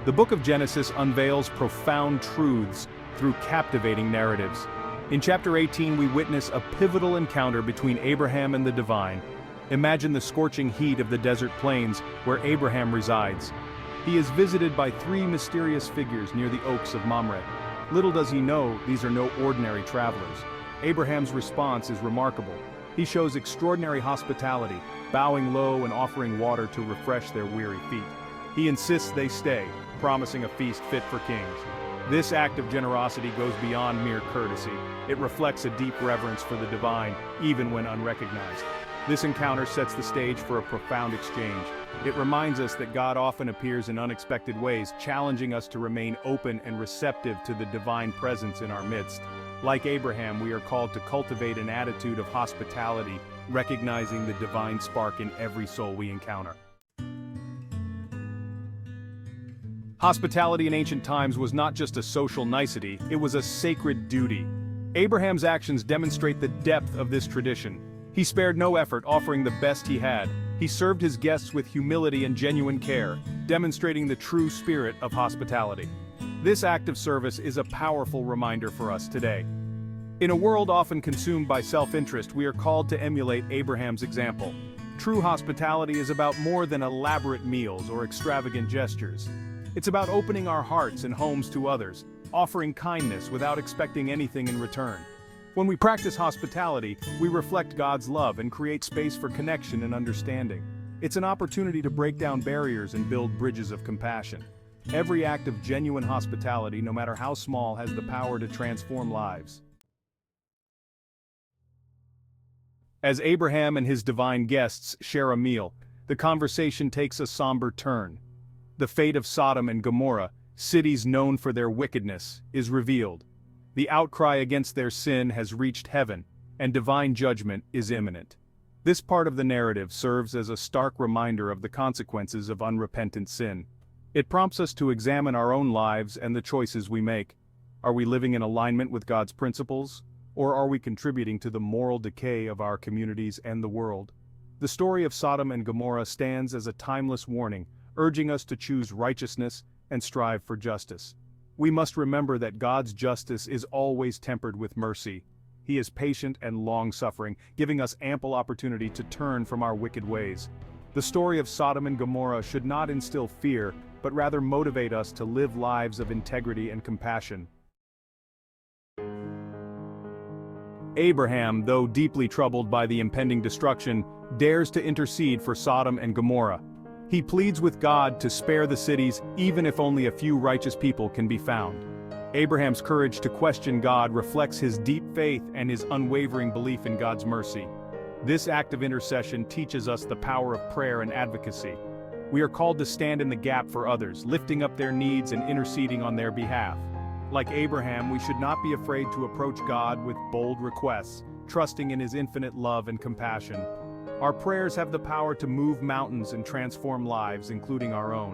The book of Genesis unveils profound truths through captivating narratives. In chapter 18 we witness a pivotal encounter between Abraham and the divine. Imagine the scorching heat of the desert plains where Abraham resides. He is visited by three mysterious figures near the oaks of Mamre. Little does he know, these are no ordinary travelers. Abraham's response is remarkable. He shows extraordinary hospitality, bowing low and offering water to refresh their weary feet. He insists they stay, promising a feast fit for kings. This act of generosity goes beyond mere courtesy. It reflects a deep reverence for the divine, even when unrecognized. This encounter sets the stage for a profound exchange. It reminds us that God often appears in unexpected ways, challenging us to remain open and receptive to the divine presence in our midst. Like Abraham, we are called to cultivate an attitude of hospitality, recognizing the divine spark in every soul we encounter. Hospitality in ancient times was not just a social nicety, it was a sacred duty. Abraham's actions demonstrate the depth of this tradition. He spared no effort, offering the best he had. He served his guests with humility and genuine care, demonstrating the true spirit of hospitality. This act of service is a powerful reminder for us today. In a world often consumed by self-interest, we are called to emulate Abraham's example. True hospitality is about more than elaborate meals or extravagant gestures. It's about opening our hearts and homes to others, offering kindness without expecting anything in return. When we practice hospitality, we reflect God's love and create space for connection and understanding. It's an opportunity to break down barriers and build bridges of compassion. Every act of genuine hospitality, no matter how small, has the power to transform lives. As Abraham and his divine guests share a meal, the conversation takes a somber turn. The fate of Sodom and Gomorrah, cities known for their wickedness, is revealed. The outcry against their sin has reached heaven, and divine judgment is imminent. This part of the narrative serves as a stark reminder of the consequences of unrepentant sin. It prompts us to examine our own lives and the choices we make. Are we living in alignment with God's principles, or are we contributing to the moral decay of our communities and the world? The story of Sodom and Gomorrah stands as a timeless warning, urging us to choose righteousness and strive for justice. We must remember that God's justice is always tempered with mercy. He is patient and long-suffering, giving us ample opportunity to turn from our wicked ways. The story of Sodom and Gomorrah should not instill fear, but rather motivate us to live lives of integrity and compassion. Abraham, though deeply troubled by the impending destruction, dares to intercede for Sodom and Gomorrah. He pleads with God to spare the cities, even if only a few righteous people can be found. Abraham's courage to question God reflects his deep faith and his unwavering belief in God's mercy. This act of intercession teaches us the power of prayer and advocacy. We are called to stand in the gap for others, lifting up their needs and interceding on their behalf. Like Abraham, we should not be afraid to approach God with bold requests, trusting in his infinite love and compassion. Our prayers have the power to move mountains and transform lives, including our own.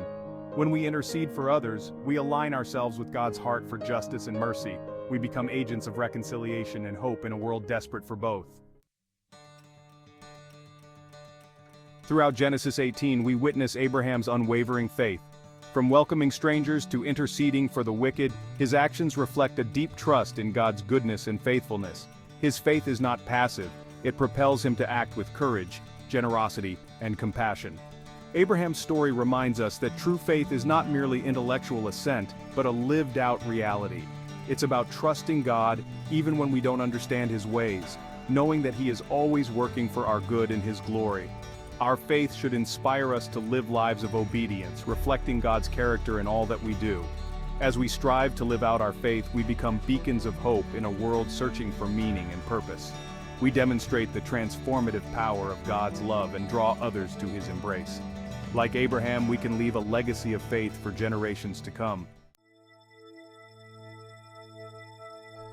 When we intercede for others, we align ourselves with God's heart for justice and mercy. We become agents of reconciliation and hope in a world desperate for both. Throughout Genesis 18, we witness Abraham's unwavering faith. From welcoming strangers to interceding for the wicked, his actions reflect a deep trust in God's goodness and faithfulness. His faith is not passive. It propels him to act with courage, generosity, and compassion. Abraham's story reminds us that true faith is not merely intellectual assent, but a lived-out reality. It's about trusting God even when we don't understand his ways, knowing that he is always working for our good and his glory. Our faith should inspire us to live lives of obedience, reflecting God's character in all that we do. As we strive to live out our faith, we become beacons of hope in a world searching for meaning and purpose. We demonstrate the transformative power of God's love and draw others to his embrace. Like Abraham, we can leave a legacy of faith for generations to come.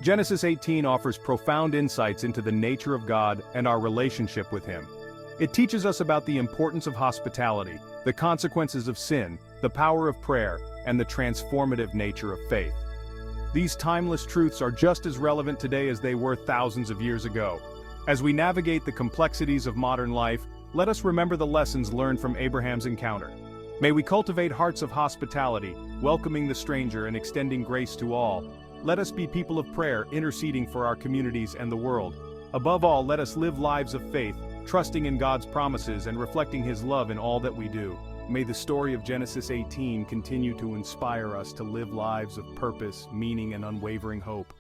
Genesis 18 offers profound insights into the nature of God and our relationship with him. It teaches us about the importance of hospitality, the consequences of sin, the power of prayer, and the transformative nature of faith. These timeless truths are just as relevant today as they were thousands of years ago. As we navigate the complexities of modern life, let us remember the lessons learned from Abraham's encounter. May we cultivate hearts of hospitality, welcoming the stranger and extending grace to all. Let us be people of prayer, interceding for our communities and the world. Above all, let us live lives of faith, trusting in God's promises and reflecting His love in all that we do. May the story of Genesis 18 continue to inspire us to live lives of purpose, meaning, and unwavering hope.